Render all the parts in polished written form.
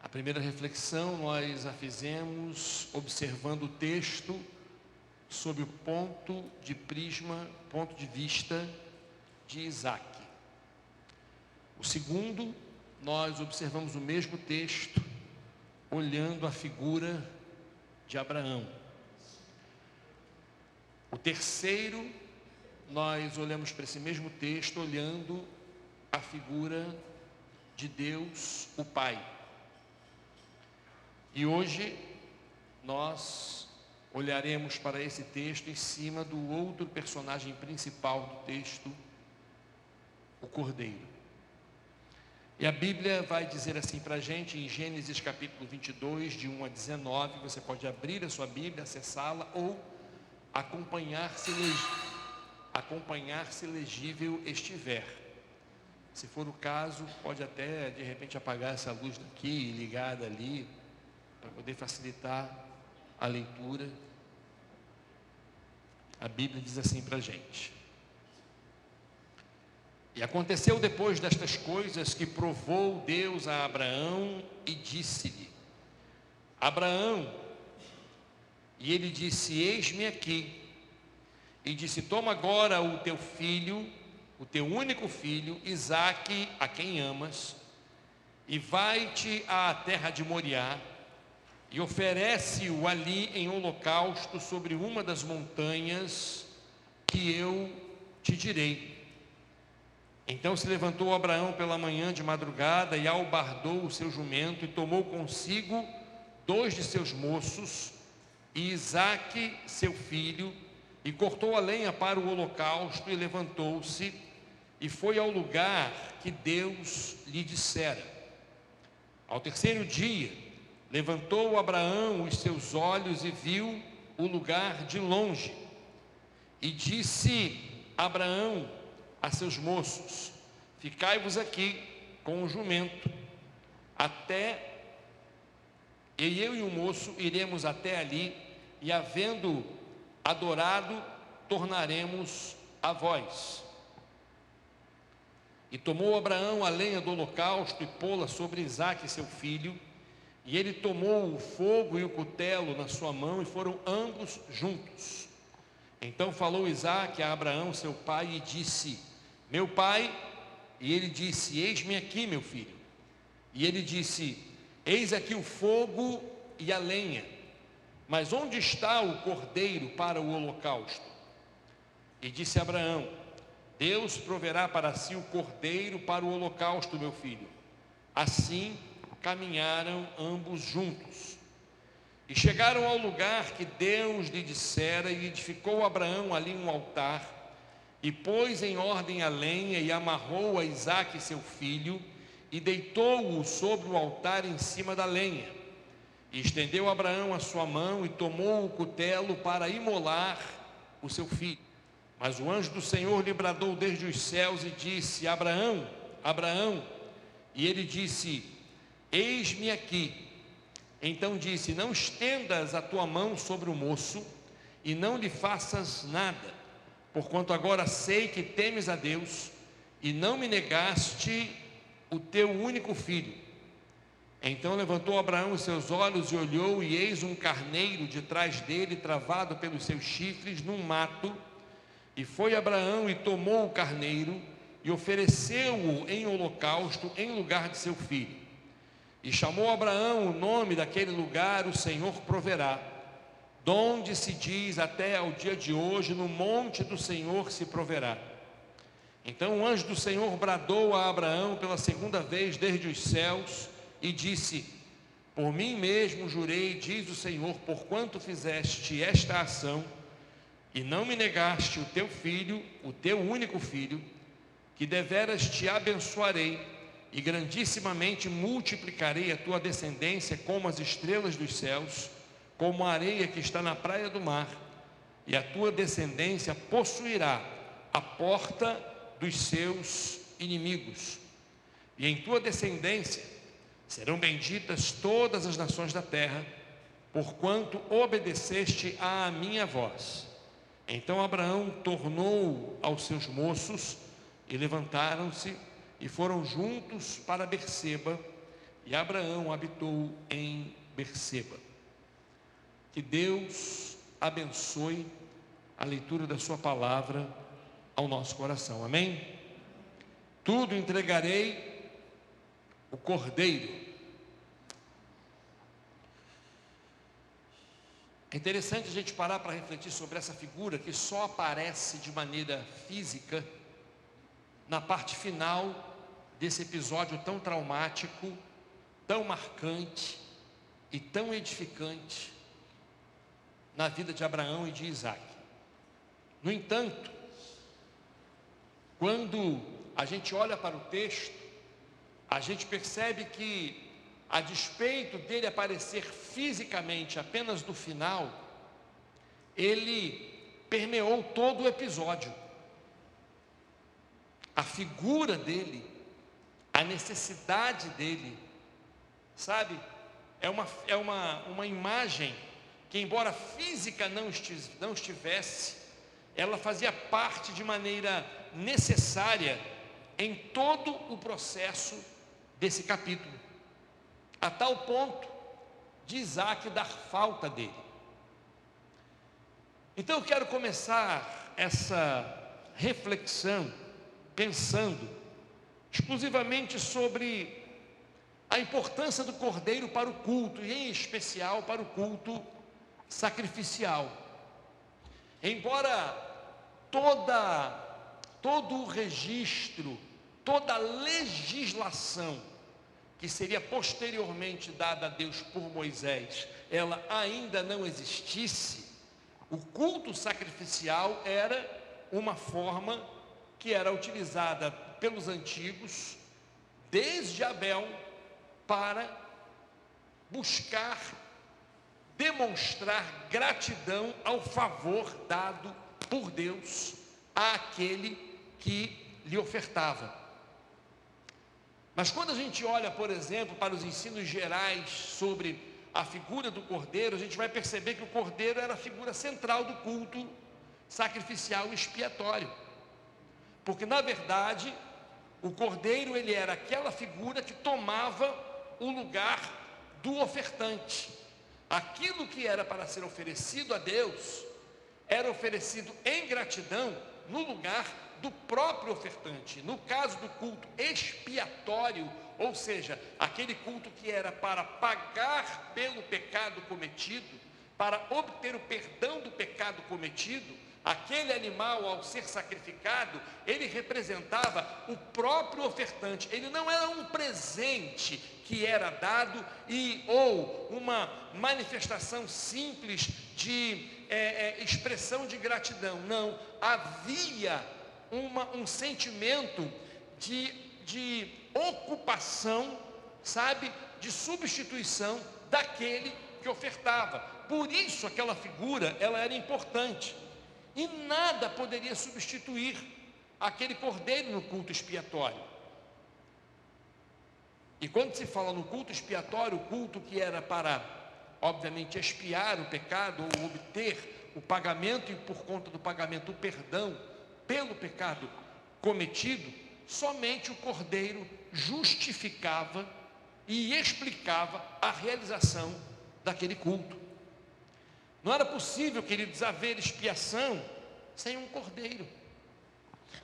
A primeira reflexão nós a fizemos observando o texto sob o ponto de vista de Isaac. O segundo, nós observamos o mesmo texto olhando a figura de Abraão. O terceiro, nós olhamos para esse mesmo texto olhando a figura de Deus, o Pai. E hoje nós olharemos para esse texto em cima do outro personagem principal do texto, o Cordeiro. E a Bíblia vai dizer assim para a gente em Gênesis capítulo 22, de 1 a 19, você pode abrir a sua Bíblia, acessá-la ou acompanhar se legível estiver. Se for o caso, pode até de repente apagar essa luz daqui e ligar dali, para poder facilitar a leitura. A Bíblia diz assim para a gente: E aconteceu depois destas coisas que provou Deus a Abraão e disse-lhe: Abraão, e ele disse: Eis-me aqui. E disse: Toma agora o teu filho, o teu único filho, Isaque, a quem amas, e vai-te à terra de Moriá, e oferece-o ali em holocausto sobre uma das montanhas que eu te direi. Então se levantou Abraão pela manhã de madrugada e albardou o seu jumento e tomou consigo 2 de seus moços e Isaque, seu filho, e cortou a lenha para o holocausto e levantou-se e foi ao lugar que Deus lhe dissera. Ao terceiro dia, levantou Abraão os seus olhos e viu o lugar de longe. E disse Abraão a seus moços: Ficai-vos aqui com o jumento, e eu e o moço iremos até ali, e havendo adorado, tornaremos a vós. E tomou Abraão a lenha do holocausto e pô-la sobre Isaque seu filho, e ele tomou o fogo e o cutelo na sua mão, e foram ambos juntos. Então falou Isaque a Abraão seu pai e disse: Meu pai. E ele disse: Eis-me aqui, meu filho. E ele disse: Eis aqui o fogo e a lenha, mas onde está o cordeiro para o holocausto? E disse Abraão: Deus proverá para si o cordeiro para o holocausto, meu filho. Assim caminharam ambos juntos. E chegaram ao lugar que Deus lhe dissera, e edificou Abraão ali um altar, e pôs em ordem a lenha, e amarrou a Isaque seu filho, e deitou-o sobre o altar em cima da lenha. E estendeu Abraão a sua mão, e tomou o cutelo para imolar o seu filho. Mas o anjo do Senhor lhe bradou desde os céus e disse: Abraão, Abraão. E ele disse: Eis-me aqui. Então disse: Não estendas a tua mão sobre o moço, e não lhe faças nada, porquanto agora sei que temes a Deus, e não me negaste o teu único filho. Então levantou Abraão os seus olhos e olhou, e eis um carneiro de trás dele, travado pelos seus chifres, num mato. E foi Abraão e tomou o carneiro, e ofereceu-o em holocausto em lugar de seu filho. E chamou Abraão o nome daquele lugar: O Senhor proverá. Donde se diz até ao dia de hoje: No monte do Senhor se proverá. Então o anjo do Senhor bradou a Abraão pela segunda vez desde os céus e disse: Por mim mesmo jurei, diz o Senhor, porquanto fizeste esta ação e não me negaste o teu filho, o teu único filho, que deveras te abençoarei, e grandissimamente multiplicarei a tua descendência como as estrelas dos céus, como a areia que está na praia do mar, e a tua descendência possuirá a porta dos seus inimigos. E em tua descendência serão benditas todas as nações da terra, porquanto obedeceste à minha voz. Então Abraão tornou aos seus moços, e levantaram-se, e foram juntos para Berseba, e Abraão habitou em Berseba. Que Deus abençoe a leitura da sua palavra ao nosso coração, amém? Tudo entregarei o cordeiro. É interessante a gente parar para refletir sobre essa figura que só aparece de maneira física na parte final desse episódio tão traumático, tão marcante e tão edificante na vida de Abraão e de Isaac. No entanto, quando a gente olha para o texto, a gente percebe que, a despeito dele aparecer fisicamente apenas no final, ele permeou todo o episódio. A figura dele, a necessidade dele, sabe, é uma imagem que, embora física não estivesse, ela fazia parte de maneira necessária em todo o processo desse capítulo, a tal ponto de Isaac dar falta dele. Então eu quero começar essa reflexão pensando exclusivamente sobre a importância do cordeiro para o culto, e em especial para o culto sacrificial. Embora todo o registro, toda a legislação que seria posteriormente dada a Deus por Moisés, ela ainda não existisse, o culto sacrificial era uma forma que era utilizada pelos antigos, desde Abel, para buscar demonstrar gratidão ao favor dado por Deus àquele que lhe ofertava. Mas quando a gente olha, por exemplo, para os ensinos gerais sobre a figura do cordeiro, a gente vai perceber que o cordeiro era a figura central do culto sacrificial e expiatório. Porque, na verdade, o cordeiro, ele era aquela figura que tomava o lugar do ofertante. Aquilo que era para ser oferecido a Deus, era oferecido em gratidão no lugar do próprio ofertante. No caso do culto expiatório, ou seja, aquele culto que era para pagar pelo pecado cometido, para obter o perdão do pecado cometido, aquele animal, ao ser sacrificado, ele representava o próprio ofertante. Ele não era um presente que era dado ou uma manifestação simples de expressão de gratidão. Não, havia um sentimento de ocupação, sabe, de substituição daquele que ofertava. Por isso aquela figura, ela era importante. E nada poderia substituir aquele cordeiro no culto expiatório. E quando se fala no culto expiatório, o culto que era para, obviamente, expiar o pecado ou obter o pagamento, e por conta do pagamento o perdão pelo pecado cometido, somente o cordeiro justificava e explicava a realização daquele culto. Não era possível, queridos, haver expiação sem um cordeiro.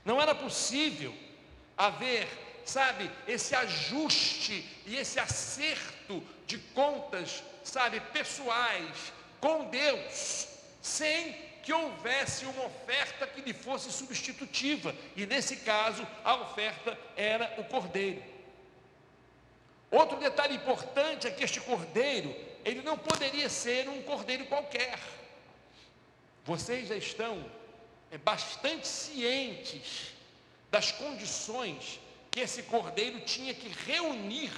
Não era possível haver, sabe, esse ajuste e esse acerto de contas, sabe, pessoais com Deus, sem que houvesse uma oferta que lhe fosse substitutiva. E nesse caso, a oferta era o cordeiro. Outro detalhe importante é que este cordeiro, ele não poderia ser um cordeiro qualquer. Vocês já estão bastante cientes das condições que esse cordeiro tinha que reunir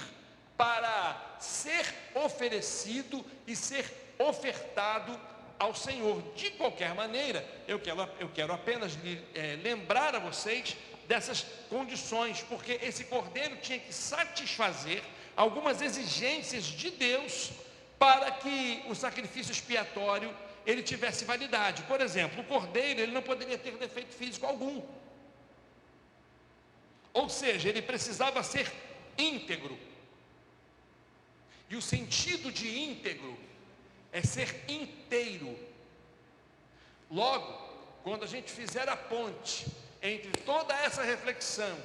para ser oferecido e ser ofertado ao Senhor. De qualquer maneira, eu quero apenas lembrar a vocês dessas condições, porque esse cordeiro tinha que satisfazer algumas exigências de Deus para que o sacrifício expiatório ele tivesse validade. Por exemplo, o cordeiro ele não poderia ter defeito físico algum, ou seja, ele precisava ser íntegro. E o sentido de íntegro é ser inteiro. Logo, quando a gente fizer a ponte entre toda essa reflexão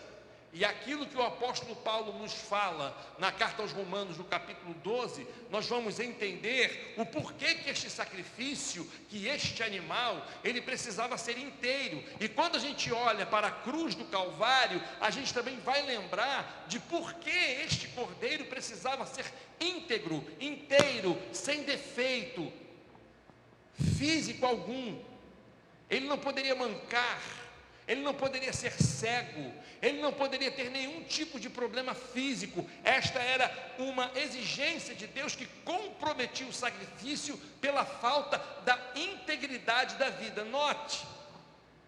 e aquilo que o apóstolo Paulo nos fala na carta aos Romanos, no capítulo 12, nós vamos entender o porquê que este sacrifício, que este animal, ele precisava ser inteiro. E quando a gente olha para a cruz do Calvário, a gente também vai lembrar de por que este cordeiro precisava ser íntegro, inteiro, sem defeito físico algum. Ele não poderia mancar, ele não poderia ser cego, ele não poderia ter nenhum tipo de problema físico. Esta era uma exigência de Deus que comprometia o sacrifício pela falta da integridade da vida. Note,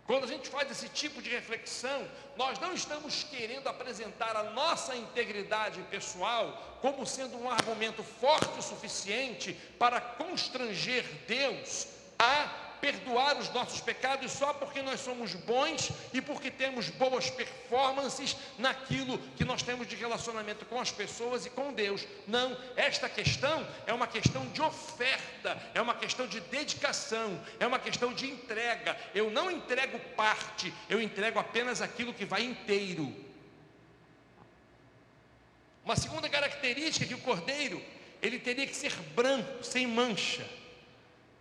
quando a gente faz esse tipo de reflexão, nós não estamos querendo apresentar a nossa integridade pessoal como sendo um argumento forte o suficiente para constranger Deus a perdoar os nossos pecados só porque nós somos bons e porque temos boas performances naquilo que nós temos de relacionamento com as pessoas e com Deus. Não, esta questão é uma questão de oferta, é uma questão de dedicação, é uma questão de entrega. Eu não entrego parte, eu entrego apenas aquilo que vai inteiro. Uma segunda característica é que o cordeiro, ele teria que ser branco, sem mancha.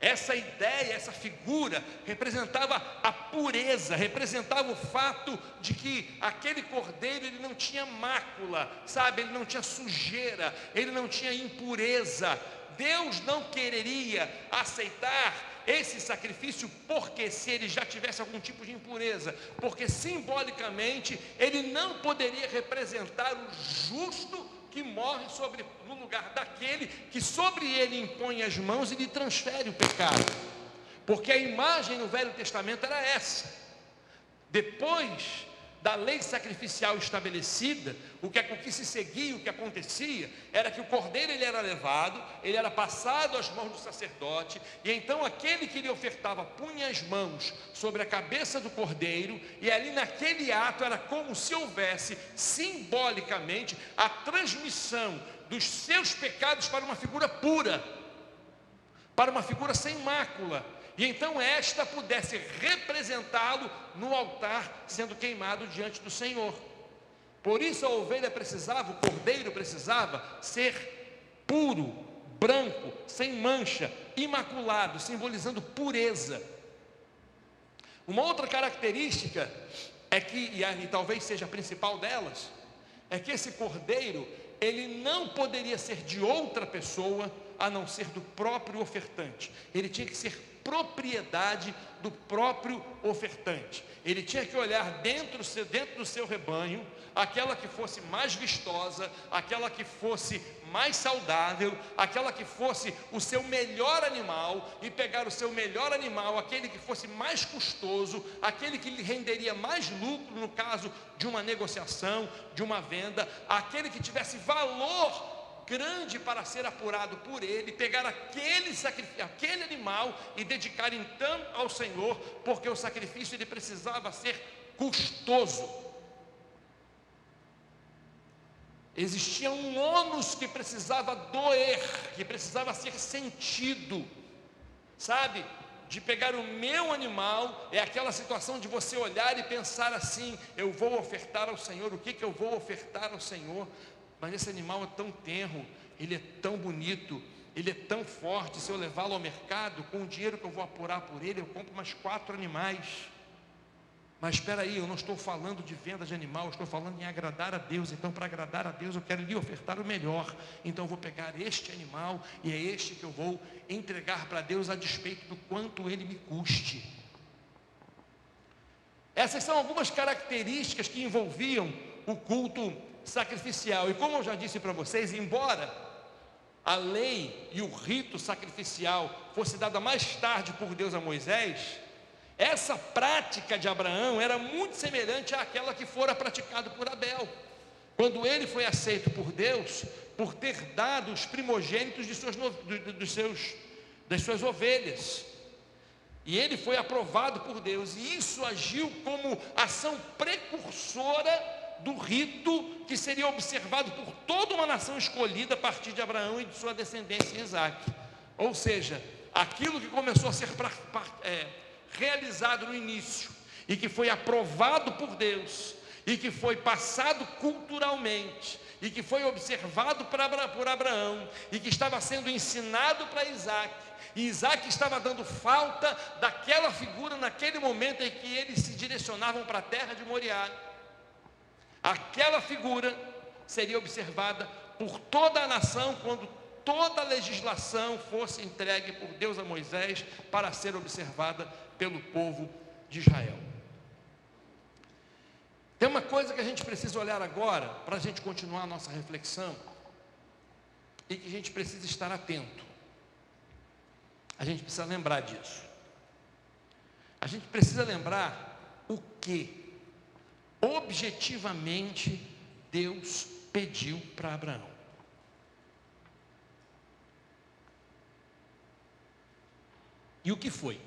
Essa ideia, essa figura representava a pureza, representava o fato de que aquele cordeiro ele não tinha mácula, sabe? Ele não tinha sujeira, ele não tinha impureza. Deus não quereria aceitar esse sacrifício porque se ele já tivesse algum tipo de impureza, porque simbolicamente ele não poderia representar o justo que morre no lugar daquele que sobre ele impõe as mãos e lhe transfere o pecado, porque a imagem no Velho Testamento era essa. Depois da lei sacrificial estabelecida, o que se seguia, o que acontecia, era que o cordeiro ele era levado, ele era passado às mãos do sacerdote, e então aquele que lhe ofertava punha as mãos sobre a cabeça do cordeiro, e ali naquele ato era como se houvesse simbolicamente a transmissão dos seus pecados para uma figura pura, para uma figura sem mácula, e então esta pudesse representá-lo no altar sendo queimado diante do Senhor. Por isso a ovelha precisava, o cordeiro precisava ser puro, branco, sem mancha, imaculado, simbolizando pureza. Uma outra característica é que, e talvez seja a principal delas, é que esse cordeiro, ele não poderia ser de outra pessoa a não ser do próprio ofertante. Ele tinha que ser propriedade do próprio ofertante. Ele tinha que olhar dentro do seu rebanho, aquela que fosse mais vistosa, aquela que fosse mais saudável, aquela que fosse o seu melhor animal, e pegar o seu melhor animal, aquele que fosse mais custoso, aquele que lhe renderia mais lucro no caso de uma negociação, de uma venda, aquele que tivesse valor grande para ser apurado por ele, pegar aquele animal e dedicar então ao Senhor, porque o sacrifício ele precisava ser custoso. Existia um ônus que precisava doer, que precisava ser sentido, sabe? De pegar o meu animal, é aquela situação de você olhar e pensar assim: eu vou ofertar ao Senhor, o que eu vou ofertar ao Senhor? Mas esse animal é tão tenro, ele é tão bonito, ele é tão forte. Se eu levá-lo ao mercado, com o dinheiro que eu vou apurar por ele, eu compro mais 4 animais. Mas espera aí, eu não estou falando de venda de animal, eu estou falando em agradar a Deus. Então, para agradar a Deus, eu quero lhe ofertar o melhor. Então eu vou pegar este animal, e é este que eu vou entregar para Deus, a despeito do quanto ele me custe. Essas são algumas características que envolviam o culto sacrificial. E como eu já disse para vocês, embora a lei e o rito sacrificial fosse dada mais tarde por Deus a Moisés, essa prática de Abraão era muito semelhante àquela que fora praticada por Abel, quando ele foi aceito por Deus por ter dado os primogênitos das suas ovelhas, e ele foi aprovado por Deus, e isso agiu como ação precursora do rito que seria observado por toda uma nação escolhida a partir de Abraão e de sua descendência Isaac. Ou seja, aquilo que começou a ser realizado no início e que foi aprovado por Deus e que foi passado culturalmente e que foi observado por Abraão e que estava sendo ensinado para Isaac, e Isaac estava dando falta daquela figura naquele momento em que eles se direcionavam para a terra de Moriá. Aquela figura seria observada por toda a nação quando toda a legislação fosse entregue por Deus a Moisés para ser observada pelo povo de Israel. Tem uma coisa que a gente precisa olhar agora, para a gente continuar a nossa reflexão, e que a gente precisa estar atento. A gente precisa lembrar disso. A gente precisa lembrar o que, objetivamente, Deus pediu para Abraão. E o que foi?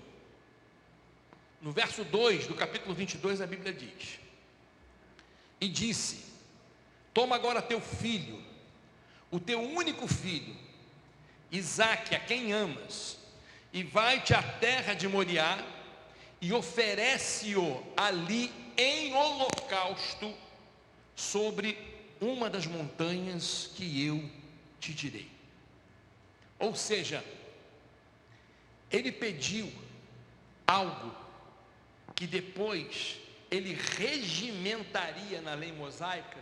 No verso 2 do capítulo 22, a Bíblia diz: e disse: toma agora teu filho, o teu único filho, Isaque, a quem amas, e vai-te à terra de Moriá, e oferece-o ali em holocausto, sobre uma das montanhas que eu te direi. Ou seja, ele pediu algo que depois ele regimentaria na lei mosaica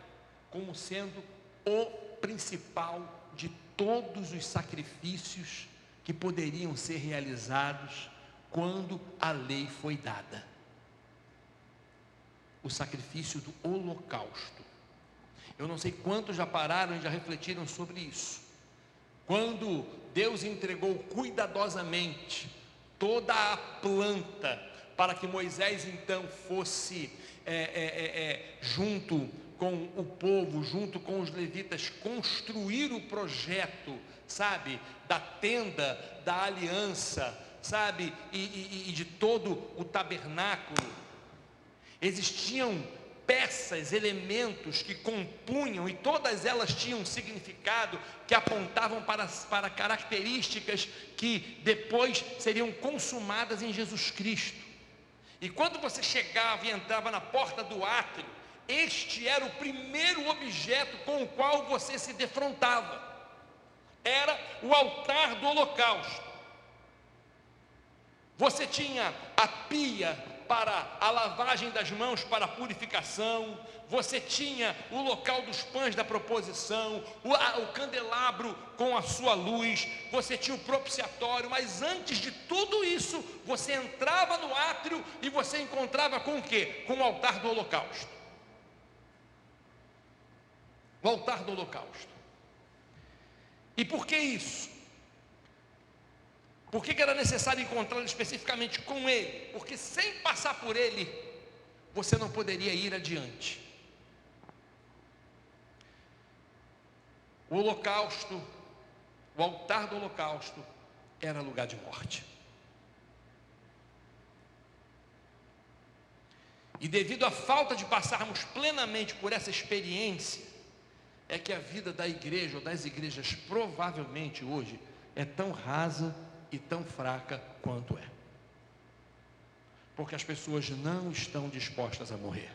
como sendo o principal de todos os sacrifícios que poderiam ser realizados quando a lei foi dada. O sacrifício do holocausto. Eu não sei quantos já pararam e já refletiram sobre isso. Quando Deus entregou cuidadosamente toda a planta para que Moisés então fosse junto com o povo, junto com os levitas, construir o projeto, sabe, da tenda da aliança, sabe, e de todo o tabernáculo. Existiam peças, elementos que compunham, e todas elas tinham um significado que apontavam para características que depois seriam consumadas em Jesus Cristo. E quando você chegava e entrava na porta do átrio, este era o primeiro objeto com o qual você se defrontava. Era o altar do holocausto. Você tinha a pia para a lavagem das mãos, para a purificação. Você tinha o local dos pães da proposição, o candelabro com a sua luz. Você tinha o propiciatório. Mas antes de tudo isso, você entrava no átrio e você encontrava com o quê? Com o altar do holocausto. O altar do holocausto. E por que isso? Por que era necessário encontrá-lo especificamente com ele? Porque sem passar por ele, você não poderia ir adiante. O holocausto, o altar do holocausto, era lugar de morte. E devido à falta de passarmos plenamente por essa experiência, é que a vida da igreja ou das igrejas provavelmente hoje é tão rasa e tão fraca quanto é, porque as pessoas não estão dispostas a morrer.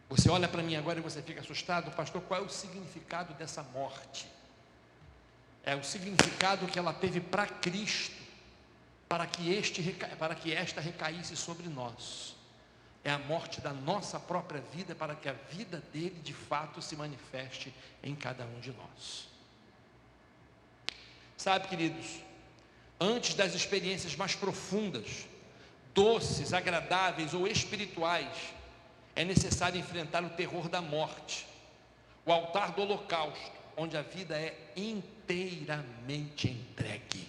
Você olha para mim agora e você fica assustado: pastor, qual é o significado dessa morte? É o significado que ela teve para Cristo, para que esta recaísse sobre nós. É a morte da nossa própria vida, para que a vida dele de fato se manifeste em cada um de nós. Sabe, queridos, antes das experiências mais profundas, doces, agradáveis ou espirituais, é necessário enfrentar o terror da morte, o altar do holocausto, onde a vida é inteiramente entregue.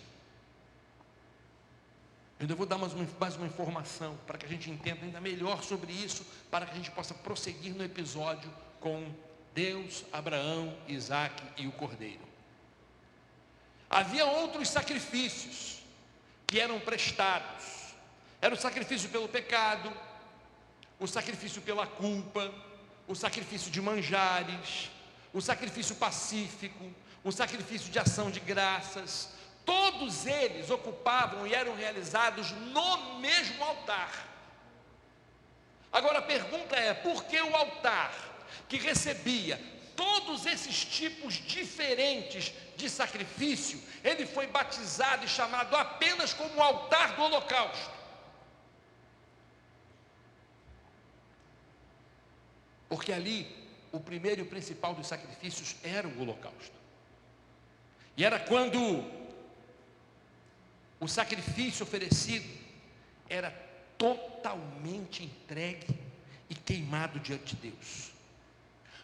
Eu ainda vou dar mais uma informação, para que a gente entenda ainda melhor sobre isso, para que a gente possa prosseguir no episódio com Deus, Abraão, Isaque e o Cordeiro. Havia outros sacrifícios que eram prestados. Era o sacrifício pelo pecado, o sacrifício pela culpa, o sacrifício de manjares, o sacrifício pacífico, o sacrifício de ação de graças, todos eles ocupavam e eram realizados no mesmo altar. Agora a pergunta é, por que o altar que recebia todos esses tipos diferentes de sacrifício, ele foi batizado e chamado apenas como altar do holocausto? Porque ali, o primeiro e o principal dos sacrifícios era o holocausto. E era quando o sacrifício oferecido era totalmente entregue e queimado diante de Deus.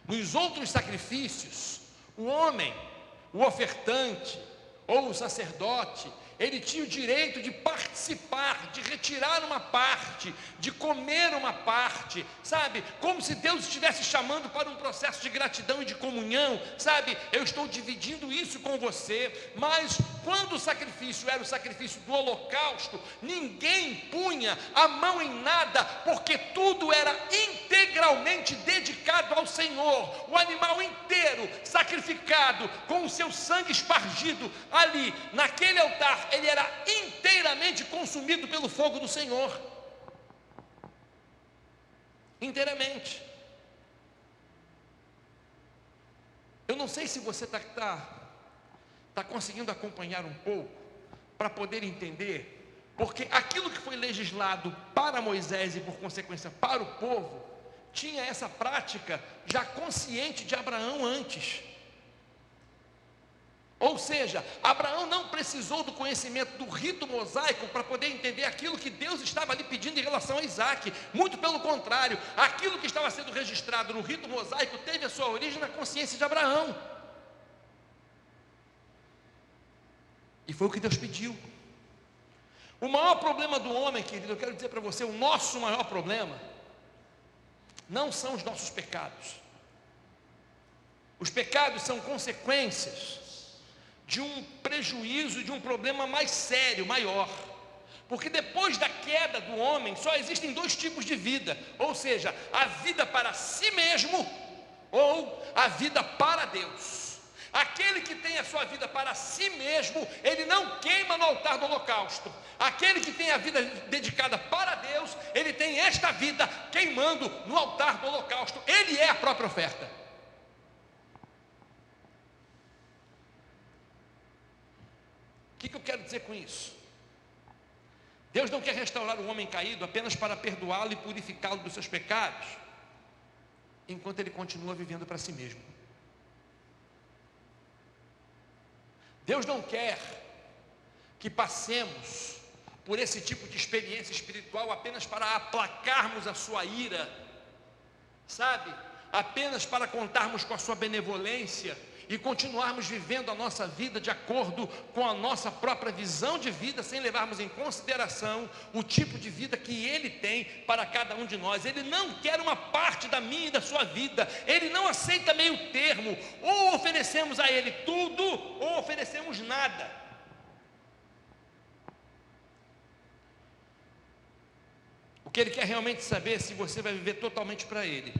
Nos outros sacrifícios, o homem, o ofertante ou o sacerdote, ele tinha o direito de participar, de retirar uma parte, de comer uma parte, sabe? Como se Deus estivesse chamando para um processo de gratidão e de comunhão, sabe? Eu estou dividindo isso com você, mas quando o sacrifício era o sacrifício do holocausto, ninguém punha a mão em nada, porque tudo era integralmente dedicado ao Senhor. O animal inteiro, sacrificado, com o seu sangue espargido ali, naquele altar, ele era inteiramente consumido pelo fogo do Senhor. Inteiramente. Eu não sei se você está conseguindo acompanhar um pouco, para poder entender, porque aquilo que foi legislado para Moisés e por consequência para o povo, tinha essa prática já consciente de Abraão antes. Ou seja, Abraão não precisou do conhecimento do rito mosaico para poder entender aquilo que Deus estava ali pedindo em relação a Isaac. Muito pelo contrário, aquilo que estava sendo registrado no rito mosaico teve a sua origem na consciência de Abraão. E foi o que Deus pediu. O maior problema do homem, querido, eu quero dizer para você, o nosso maior problema não são os nossos pecados. Os pecados são consequências de um prejuízo, de um problema mais sério, maior. Porque depois da queda do homem, só existem dois tipos de vida, ou seja, a vida para si mesmo, ou a vida para Deus. Aquele que tem a sua vida para si mesmo, ele não queima no altar do holocausto. Aquele que tem a vida dedicada para Deus, ele tem esta vida queimando no altar do holocausto. Ele é a própria oferta. O que eu quero dizer com isso? Deus não quer restaurar o homem caído apenas para perdoá-lo e purificá-lo dos seus pecados, enquanto ele continua vivendo para si mesmo. Deus não quer que passemos por esse tipo de experiência espiritual apenas para aplacarmos a sua ira, sabe? Apenas para contarmos com a sua benevolência e continuarmos vivendo a nossa vida de acordo com a nossa própria visão de vida, sem levarmos em consideração o tipo de vida que Ele tem para cada um de nós. Ele não quer uma parte da minha e da sua vida. Ele não aceita meio termo. Ou oferecemos a Ele tudo, ou oferecemos nada. O que Ele quer realmente saber é se você vai viver totalmente para Ele,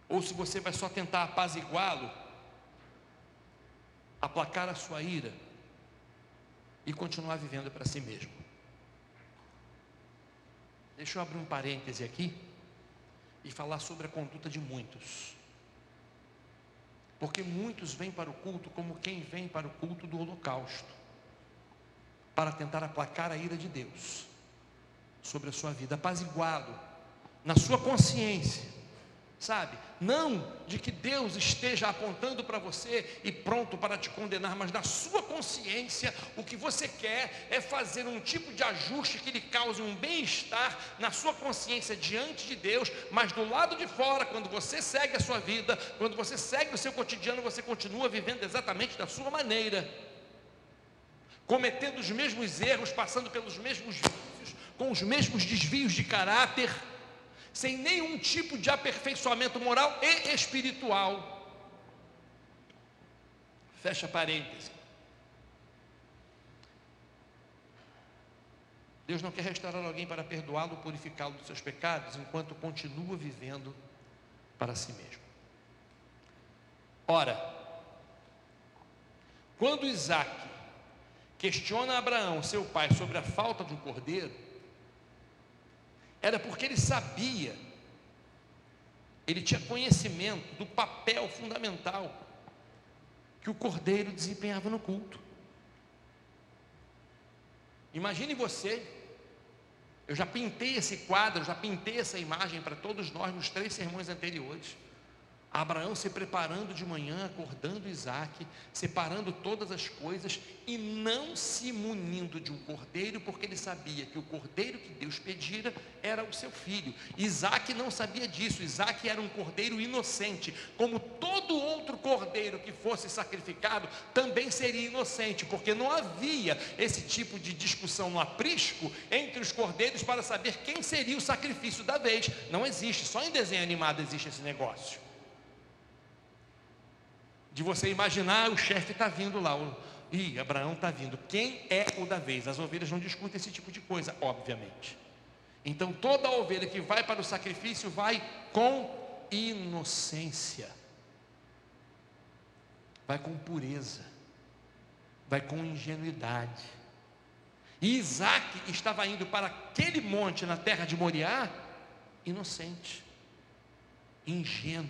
ou se você vai só tentar apaziguá-lo, aplacar a sua ira e continuar vivendo para si mesmo. Deixa eu abrir um parêntese aqui e falar sobre a conduta de muitos. Porque muitos vêm para o culto como quem vem para o culto do holocausto, para tentar aplacar a ira de Deus sobre a sua vida, apaziguá-lo na sua consciência. Sabe, não de que Deus esteja apontando para você e pronto para te condenar, mas na sua consciência, o que você quer é fazer um tipo de ajuste que lhe cause um bem-estar na sua consciência diante de Deus, mas do lado de fora, quando você segue a sua vida, quando você segue o seu cotidiano, você continua vivendo exatamente da sua maneira, cometendo os mesmos erros, passando pelos mesmos vícios, com os mesmos desvios de caráter, sem nenhum tipo de aperfeiçoamento moral e espiritual. Fecha parênteses. Deus não quer restaurar alguém para perdoá-lo, purificá-lo dos seus pecados, enquanto continua vivendo para si mesmo. Ora, quando Isaac questiona Abraão, seu pai, sobre a falta de um cordeiro, era porque ele sabia, ele tinha conhecimento do papel fundamental que o cordeiro desempenhava no culto. Imagine você, eu já pintei esse quadro, já pintei essa imagem para todos nós nos 3 sermões anteriores. Abraão se preparando de manhã, acordando Isaac, separando todas as coisas e não se munindo de um cordeiro, porque ele sabia que o cordeiro que Deus pedira era o seu filho. Isaac não sabia disso. Isaac era um cordeiro inocente, como todo outro cordeiro que fosse sacrificado também seria inocente, porque não havia esse tipo de discussão no aprisco entre os cordeiros para saber quem seria o sacrifício da vez. Não existe, só em desenho animado existe esse negócio de você imaginar, o chefe está vindo lá, Abraão está vindo, quem é o da vez? As ovelhas não discutem esse tipo de coisa, obviamente. Então toda ovelha que vai para o sacrifício vai com inocência, vai com pureza, vai com ingenuidade. E Isaac estava indo para aquele monte na terra de Moriá, inocente, ingênuo,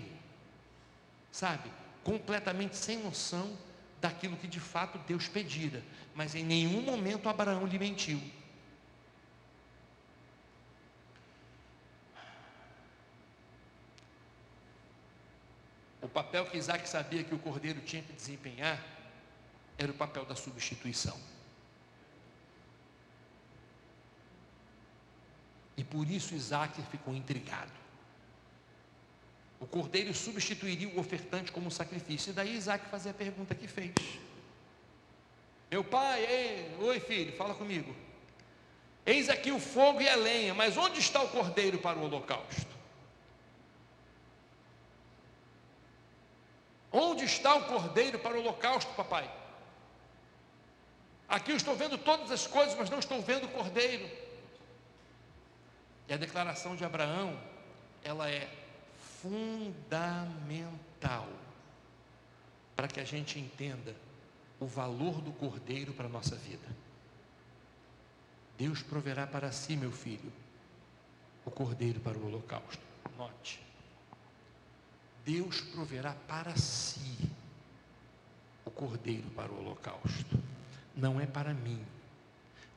sabe? Completamente sem noção daquilo que de fato Deus pedira, mas em nenhum momento Abraão lhe mentiu. O papel que Isaac sabia que o cordeiro tinha que desempenhar era o papel da substituição. E por isso Isaac ficou intrigado. O cordeiro substituiria o ofertante como sacrifício. E daí Isaac fazia a pergunta que fez: meu pai, oi filho, fala comigo. Eis aqui o fogo e a lenha, mas onde está o cordeiro para o holocausto? Onde está o cordeiro para o holocausto, papai? Aqui eu estou vendo todas as coisas, mas não estou vendo o cordeiro. E a declaração de Abraão, ela é fundamental para que a gente entenda o valor do cordeiro para a nossa vida. Deus proverá para si, meu filho, o cordeiro para o holocausto. Note, Deus proverá para si o cordeiro para o holocausto. Não é para mim,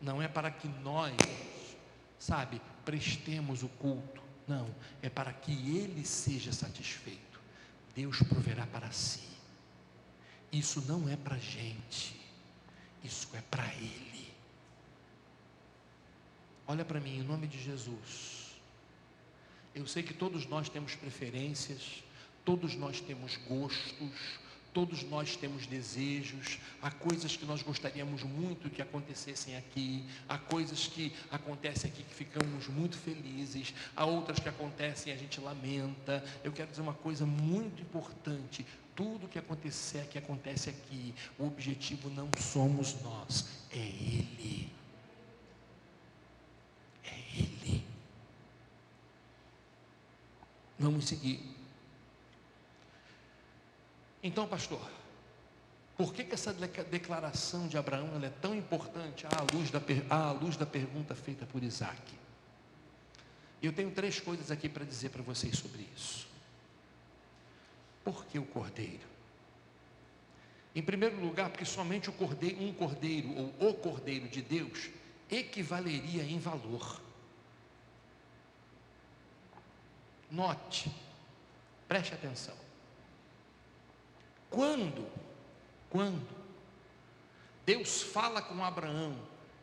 não é para que nós, prestemos o culto. Não, é para que ele seja satisfeito. Deus proverá para si. Isso não é para a gente, isso é para ele. Olha para mim, em nome de Jesus. Eu sei que todos nós temos preferências, todos nós temos gostos, todos nós temos desejos. Há coisas que nós gostaríamos muito que acontecessem aqui, há coisas que acontecem aqui que ficamos muito felizes, há outras que acontecem e a gente lamenta. Eu quero dizer uma coisa muito importante: tudo que acontece aqui, o objetivo não somos nós, é Ele. É Ele. Vamos seguir. Então, pastor, por que essa declaração de Abraão ela é tão importante à luz da pergunta feita por Isaac? Eu tenho 3 coisas aqui para dizer para vocês sobre isso. Por que o cordeiro? Em primeiro lugar, porque somente um cordeiro ou o cordeiro de Deus equivaleria em valor. Note, preste atenção. Quando Deus fala com Abraão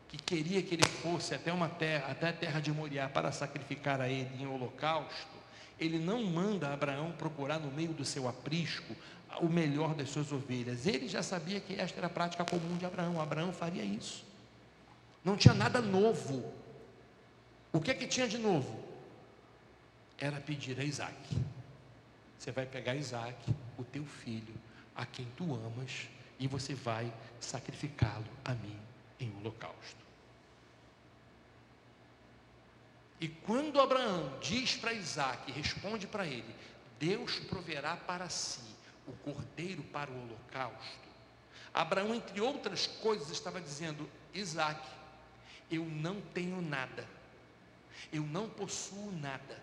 que queria que ele fosse até a terra de Moriá para sacrificar a ele em holocausto, ele não manda Abraão procurar no meio do seu aprisco o melhor das suas ovelhas. Ele já sabia que esta era a prática comum de Abraão. Abraão faria isso. Não tinha nada novo. O que tinha de novo? Era pedir a Isaac: você vai pegar Isaac, o teu filho, a quem tu amas, e você vai sacrificá-lo a mim em holocausto. E quando Abraão diz para Isaque, responde para ele: Deus proverá para si o cordeiro para o holocausto. Abraão, entre outras coisas, estava dizendo: Isaque, eu não tenho nada, eu não possuo nada,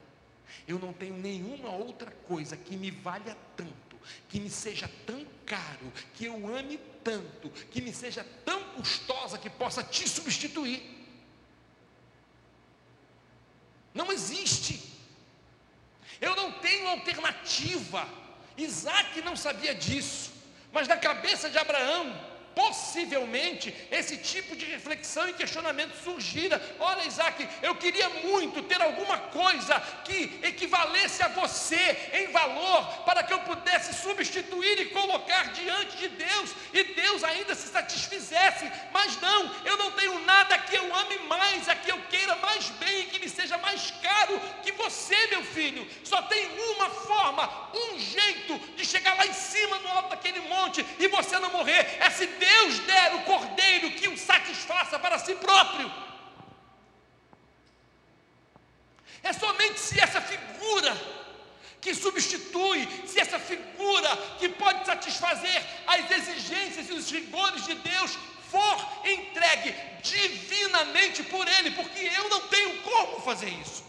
eu não tenho nenhuma outra coisa que me valha tanto, que me seja tão caro, que eu ame tanto, que me seja tão custosa que possa te substituir. Não existe. Eu não tenho alternativa. Isaque não sabia disso, mas na cabeça de Abraão, possivelmente, esse tipo de reflexão e questionamento surgira. Olha, Isaque, eu queria muito ter alguma coisa que equivalesse a você em valor, para que eu pudesse substituir e colocar diante de Deus, e Deus ainda se satisfizesse. Mas não, eu não tenho nada que eu ame mais, a que eu queira mais bem, e que me seja mais caro que você, meu filho. Só tem uma forma, um jeito de chegar lá em cima, no alto daquele monte, e você não morrer: é se Deus der o cordeiro que o satisfaça para si próprio. É somente se essa figura que substitui, se essa figura que pode satisfazer as exigências e os rigores de Deus for entregue divinamente por Ele, porque eu não tenho como fazer isso.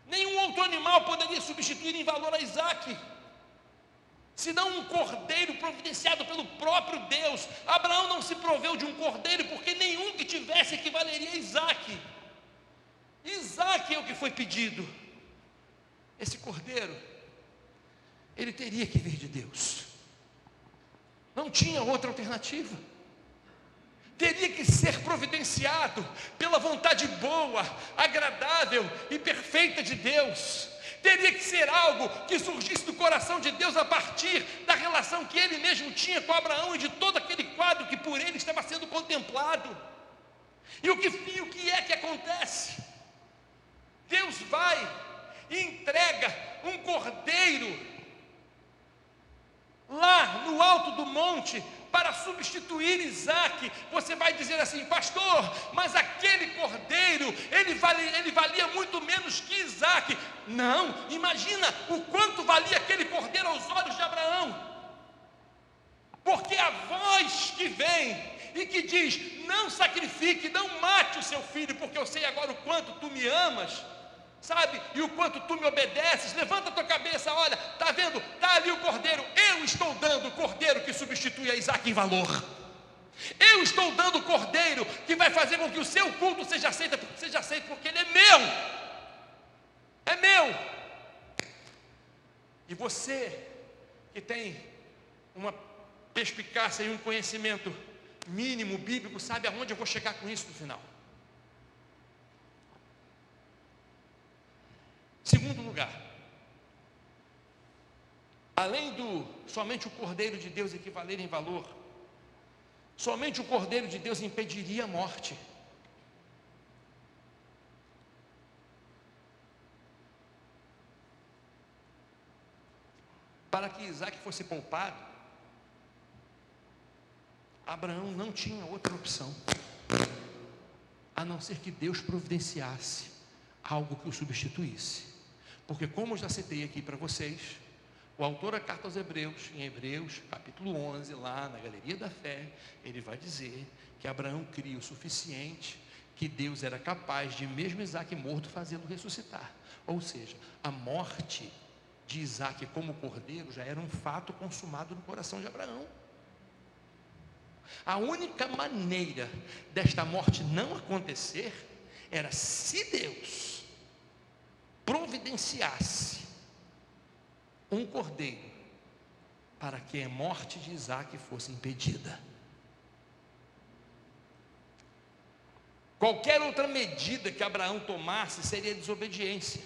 Nenhum outro animal poderia substituir em valor a Isaque, senão um cordeiro providenciado pelo próprio Deus. Abraão não se proveu de um cordeiro, porque nenhum que tivesse equivaleria a Isaque. Isaque é o que foi pedido. Esse cordeiro, ele teria que vir de Deus, não tinha outra alternativa. Teria que ser providenciado pela vontade boa, agradável e perfeita de Deus. Teria que ser algo que surgisse do coração de Deus a partir da relação que Ele mesmo tinha com Abraão e de todo aquele quadro que por ele estava sendo contemplado. E o que é que acontece? Deus vai e entrega um cordeiro lá no alto do monte para substituir Isaque. Você vai dizer assim: pastor, mas aquele cordeiro, ele valia muito menos que Isaque. Não, imagina o quanto valia aquele cordeiro aos olhos de Abraão, porque a voz que vem e que diz: não sacrifique, não mate o seu filho, porque eu sei agora o quanto tu me amas, sabe, e o quanto tu me obedeces. Levanta a tua cabeça, olha, está vendo, está ali o cordeiro. Eu estou dando o cordeiro que substitui a Isaque em valor. Eu estou dando o cordeiro que vai fazer com que o seu culto seja aceito, porque ele é meu. É meu. E você que tem uma perspicácia e um conhecimento mínimo bíblico, sabe aonde eu vou chegar com isso no final. Segundo lugar, além do somente o Cordeiro de Deus equivaler em valor, somente o Cordeiro de Deus impediria a morte. Para que Isaque fosse poupado, Abraão não tinha outra opção, a não ser que Deus providenciasse algo que o substituísse. Porque, como eu já citei aqui para vocês, o autor da carta aos Hebreus, em Hebreus capítulo 11, lá na Galeria da Fé, ele vai dizer que Abraão cria o suficiente, que Deus era capaz de, mesmo Isaque morto, fazê-lo ressuscitar. Ou seja, a morte de Isaque como cordeiro já era um fato consumado no coração de Abraão. A única maneira desta morte não acontecer era se Deus providenciasse um cordeiro para que a morte de Isaque fosse impedida. Qualquer outra medida que Abraão tomasse seria desobediência.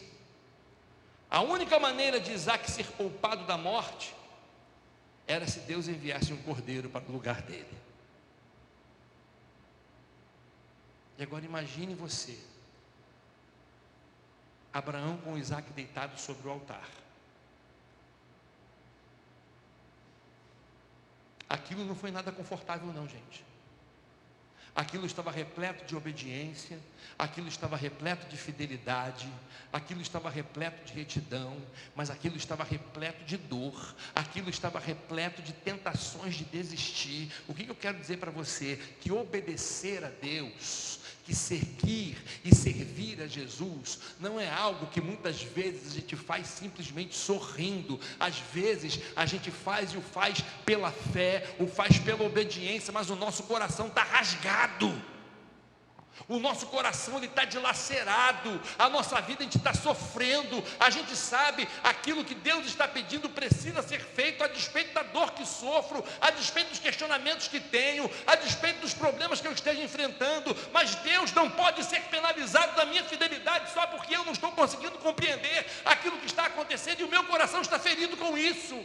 A única maneira de Isaque ser poupado da morte era se Deus enviasse um cordeiro para o lugar dele. E agora imagine você, Abraão com Isaque deitado sobre o altar. Aquilo não foi nada confortável não, gente. Aquilo estava repleto de obediência, aquilo estava repleto de fidelidade, aquilo estava repleto de retidão, mas aquilo estava repleto de dor, aquilo estava repleto de tentações de desistir. O que eu quero dizer para você? Que obedecer a Deus, que seguir e servir a Jesus, não é algo que muitas vezes a gente faz simplesmente sorrindo. Às vezes a gente faz e o faz pela fé, o faz pela obediência, mas o nosso coração está rasgado. O nosso coração ele está dilacerado, a nossa vida a gente está sofrendo, a gente sabe aquilo que Deus está pedindo precisa ser feito, a despeito da dor que sofro, a despeito dos questionamentos que tenho, a despeito dos problemas que eu esteja enfrentando, mas Deus não pode ser penalizado da minha fidelidade só porque eu não estou conseguindo compreender aquilo que está acontecendo e o meu coração está ferido com isso.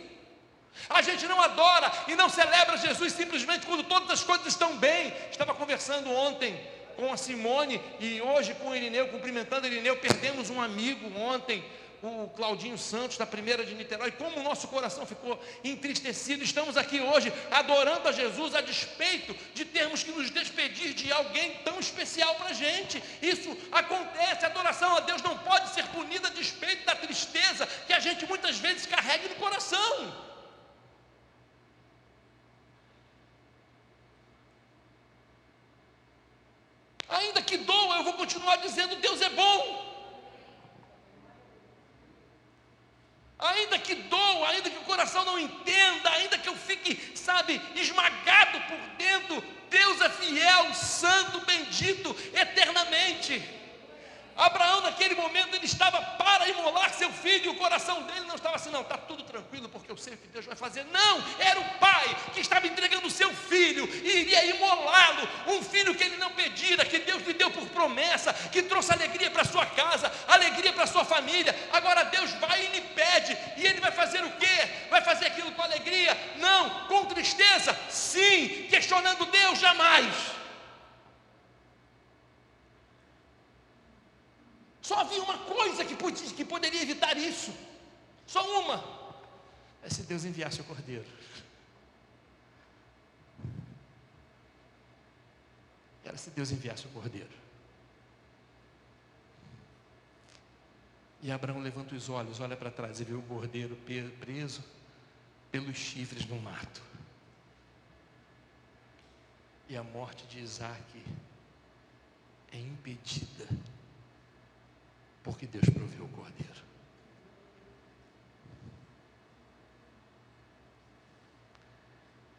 A gente não adora e não celebra Jesus simplesmente quando todas as coisas estão bem. Estava conversando ontem com a Simone e hoje com o Irineu, cumprimentando o Irineu. Perdemos um amigo ontem, o Claudinho Santos, da primeira de Niterói. Como o nosso coração ficou entristecido. Estamos aqui hoje adorando a Jesus a despeito de termos que nos despedir de alguém tão especial para a gente. Isso acontece, a adoração a Deus não pode ser punida a despeito da tristeza que a gente muitas vezes carrega no coração. Ainda que doa, eu vou continuar dizendo: Deus é bom. Ainda que doa, ainda que o coração não entenda, ainda que eu fique, esmagado por dentro, Deus é fiel, santo, bendito, eternamente. Abraão naquele momento ele estava para imolar seu filho, e o coração dele não estava assim: não, está tudo tranquilo porque eu sei o que Deus vai fazer. Não, era o pai que estava entregando o seu filho e iria imolá-lo, um filho que ele não pedira, que Deus lhe deu por promessa, que trouxe alegria para sua casa, alegria para sua família. Agora Deus vai e lhe pede, e ele vai fazer o quê? Vai fazer aquilo com alegria? Não. Com tristeza? Sim. Questionando Deus? Jamais. Só havia uma coisa que poderia evitar isso, só uma: é se Deus enviasse o cordeiro. Era se Deus enviasse o cordeiro. E Abraão levanta os olhos, olha para trás e vê o cordeiro preso pelos chifres no mato. E a morte de Isaque é impedida, porque Deus proveu o cordeiro.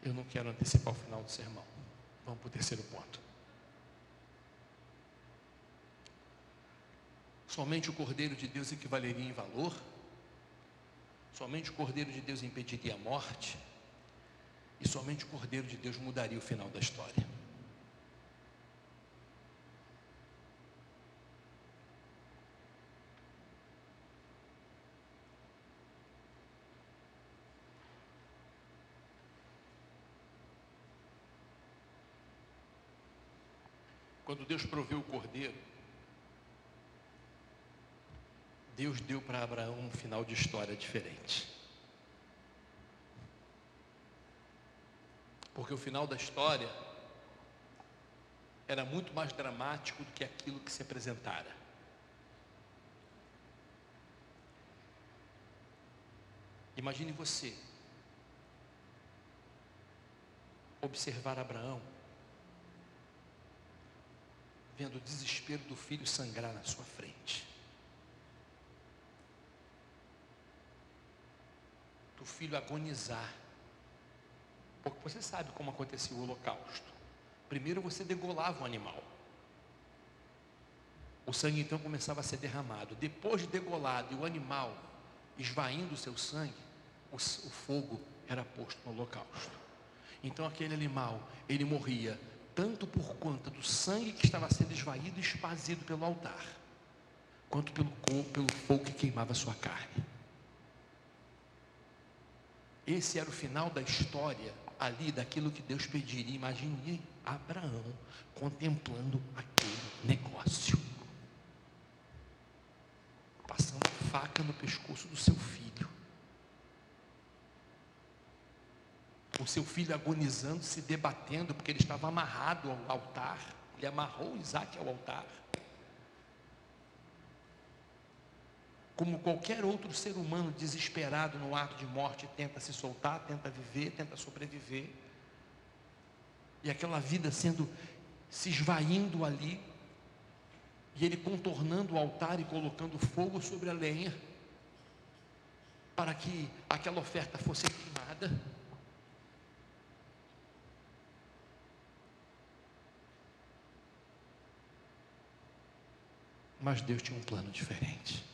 Eu não quero antecipar o final do sermão. Vamos para o terceiro ponto. Somente o cordeiro de Deus equivaleria em valor? Somente o cordeiro de Deus impediria a morte? E somente o cordeiro de Deus mudaria o final da história? Quando Deus proveu o cordeiro, Deus deu para Abraão um final de história diferente. Porque o final da história era muito mais dramático do que aquilo que se apresentara. Imagine você observar Abraão vendo o desespero do filho sangrar na sua frente. Do filho agonizar. Porque você sabe como acontecia o holocausto. Primeiro você degolava o animal. O sangue então começava a ser derramado. Depois de degolado e o animal esvaindo o seu sangue, o fogo era posto no holocausto. Então aquele animal, ele morria tanto por conta do sangue que estava sendo esvaído e esparzido pelo altar, quanto pelo fogo que queimava a sua carne. Esse era o final da história ali, daquilo que Deus pediria. Imagine Abraão contemplando aquele negócio, passando faca no pescoço do seu filho, o seu filho agonizando, se debatendo, porque ele estava amarrado ao altar. Ele amarrou Isaac ao altar. Como qualquer outro ser humano desesperado no ato de morte, tenta se soltar, tenta viver, tenta sobreviver. E aquela vida se esvaindo ali, e ele contornando o altar e colocando fogo sobre a lenha, para que aquela oferta fosse queimada. Mas Deus tinha um plano diferente.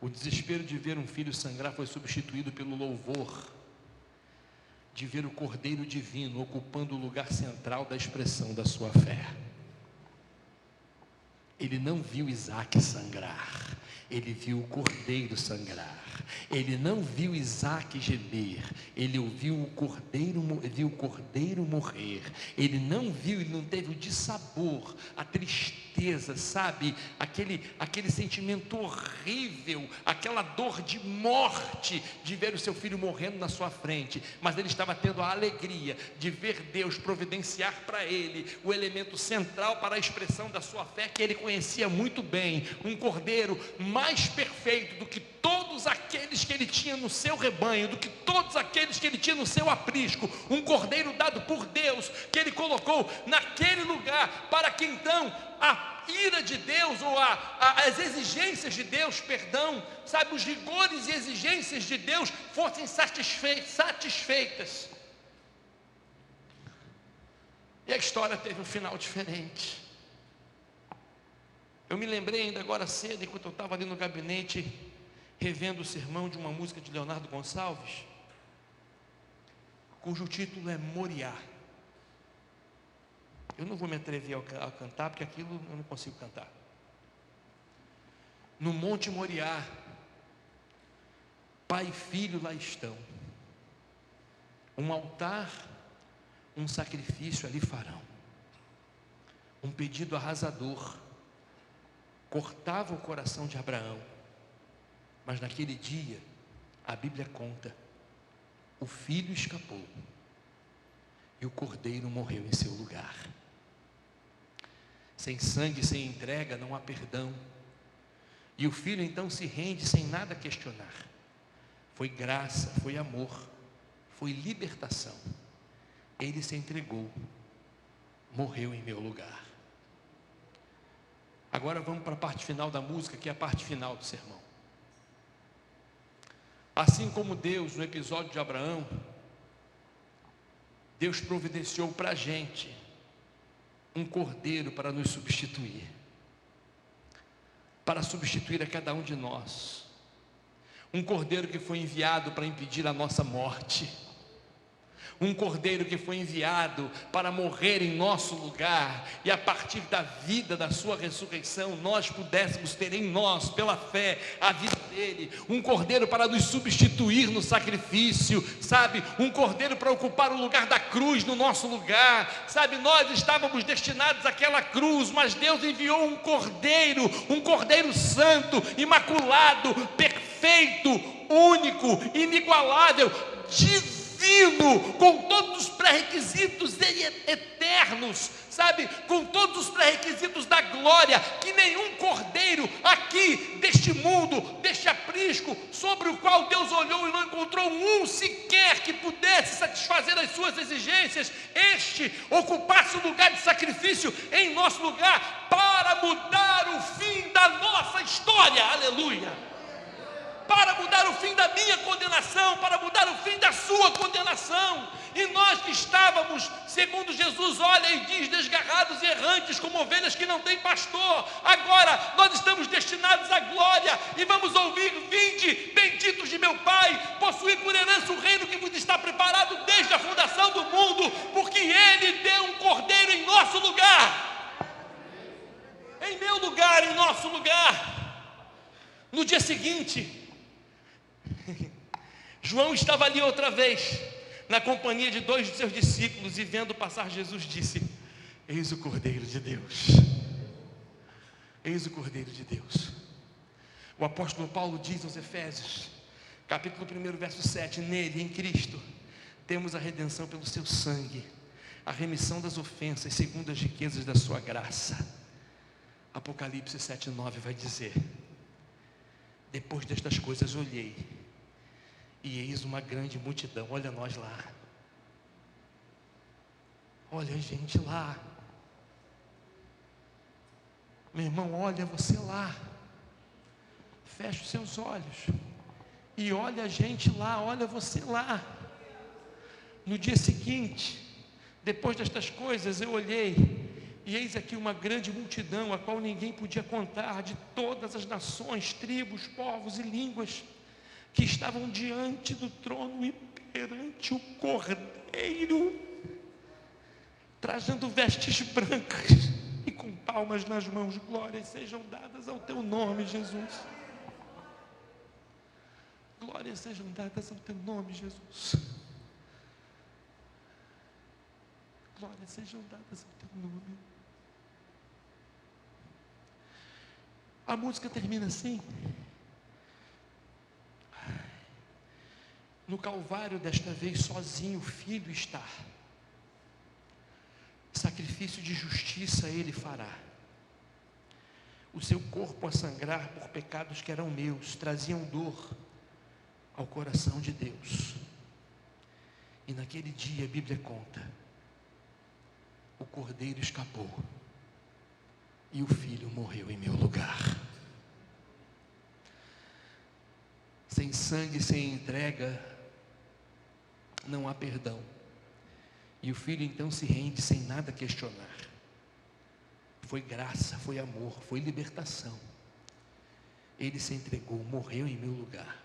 O desespero de ver um filho sangrar foi substituído pelo louvor de ver o Cordeiro Divino ocupando o lugar central da expressão da sua fé. Ele não viu Isaac sangrar, ele viu o Cordeiro sangrar. Ele não viu Isaac gemer, ele ouviu o Cordeiro, viu o Cordeiro morrer. Ele não viu, ele não teve o dissabor, a tristeza, sabe? Aquele sentimento horrível, aquela dor de morte, de ver o seu filho morrendo na sua frente. Mas ele estava tendo a alegria de ver Deus providenciar para ele o elemento central para a expressão da sua fé, que ele conhecia muito bem, um cordeiro mais perfeito do que todos aqueles que ele tinha no seu rebanho, do que todos aqueles que ele tinha no seu aprisco, um cordeiro dado por Deus, que ele colocou naquele lugar, para que então a ira de Deus, ou as exigências de Deus, sabe, os rigores e exigências de Deus fossem satisfeitas. E a história teve um final diferente. Eu me lembrei ainda agora cedo, enquanto eu estava ali no gabinete, revendo o sermão de uma música de Leonardo Gonçalves, cujo título é Moriá. Eu não vou me atrever a cantar, porque aquilo eu não consigo cantar. No Monte Moriá, pai e filho lá estão. Um altar, um sacrifício ali farão. Um pedido arrasador cortava o coração de Abraão. Mas naquele dia, a Bíblia conta, o filho escapou e o cordeiro morreu em seu lugar. Sem sangue, sem entrega, não há perdão. E o filho então se rende sem nada questionar. Foi graça, foi amor, foi libertação. Ele se entregou, morreu em meu lugar. Agora vamos para a parte final da música, que é a parte final do sermão. Assim como Deus, no episódio de Abraão, Deus providenciou para a gente um cordeiro para nos substituir, para substituir a cada um de nós, um cordeiro que foi enviado para impedir a nossa morte, um cordeiro que foi enviado para morrer em nosso lugar, e a partir da vida da sua ressurreição, nós pudéssemos ter em nós, pela fé, a vida dele, um cordeiro para nos substituir no sacrifício, sabe, um cordeiro para ocupar o lugar da cruz no nosso lugar, sabe, nós estávamos destinados àquela cruz, mas Deus enviou um cordeiro santo, imaculado, perfeito, único, inigualável, divino, com todos os pré-requisitos eternos, sabe, com todos os pré-requisitos da glória, que nenhum cordeiro aqui deste mundo, deste aprisco, sobre o qual Deus olhou e não encontrou um sequer que pudesse satisfazer as suas exigências, este ocupasse o lugar de sacrifício em nosso lugar, para mudar o fim da nossa história, aleluia, para mudar o fim da minha condenação, para mudar o fim da sua condenação. E nós que estávamos, segundo Jesus olha e diz, desgarrados e errantes, como ovelhas que não têm pastor, agora nós estamos destinados à glória, e vamos ouvir: vinde, benditos de meu Pai, possuir por herança o reino que vos está preparado desde a fundação do mundo, porque Ele deu um cordeiro em nosso lugar, em meu lugar, em nosso lugar. No dia seguinte, João estava ali outra vez, na companhia de 2 de seus discípulos, e vendo passar Jesus, disse: eis o Cordeiro de Deus, eis o Cordeiro de Deus. O apóstolo Paulo diz aos Efésios, capítulo 1, verso 7, nele, em Cristo, temos a redenção pelo seu sangue, a remissão das ofensas, segundo as riquezas da sua graça. Apocalipse 7:9 vai dizer: depois destas coisas olhei, e eis uma grande multidão. Olha nós lá, olha a gente lá, meu irmão, olha você lá, fecha os seus olhos, e olha a gente lá, olha você lá. No dia seguinte, depois destas coisas eu olhei, e eis aqui uma grande multidão, a qual ninguém podia contar, de todas as nações, tribos, povos e línguas, que estavam diante do trono e perante o Cordeiro, trajando vestes brancas e com palmas nas mãos. Glórias sejam dadas ao teu nome, Jesus. Glórias sejam dadas ao teu nome, Jesus. Glórias sejam dadas ao teu nome. A música termina assim: no Calvário, desta vez sozinho, o Filho está. Sacrifício de justiça ele fará. O seu corpo a sangrar por pecados que eram meus, traziam dor ao coração de Deus. E naquele dia a Bíblia conta: o Cordeiro escapou e o Filho morreu em meu lugar. Sem sangue, sem entrega, não há perdão. E o Filho então se rende sem nada questionar. Foi graça, foi amor, foi libertação. Ele se entregou, morreu em meu lugar.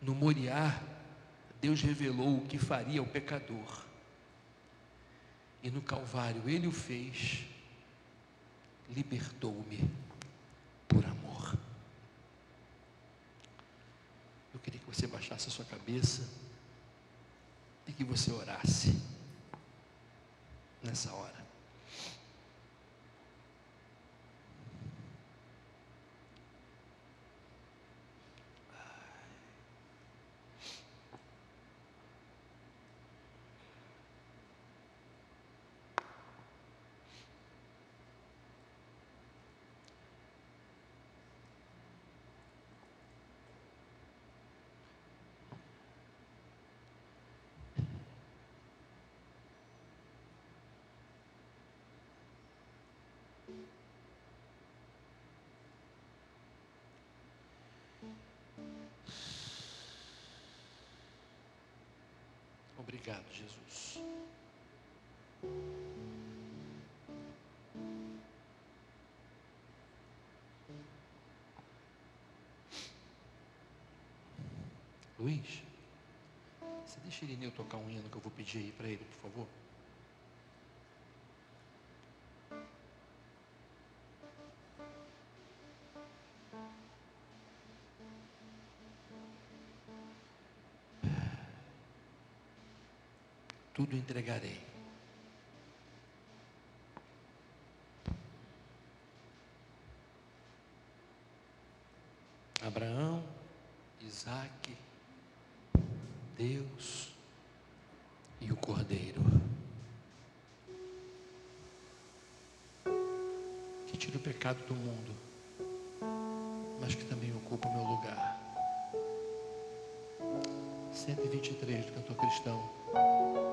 No Moriá, Deus revelou o que faria ao pecador. E no Calvário ele o fez, libertou-me por amor. Eu queria que você baixasse a sua cabeça e que você orasse nessa hora. Obrigado, Jesus. Luiz, você deixa Irineu tocar um hino que eu vou pedir aí para ele, por favor? Tudo entregarei. Abraão, Isaque, Deus e o Cordeiro, que tira o pecado do mundo, mas que também ocupa o meu lugar. 123 do Cantor Cristão.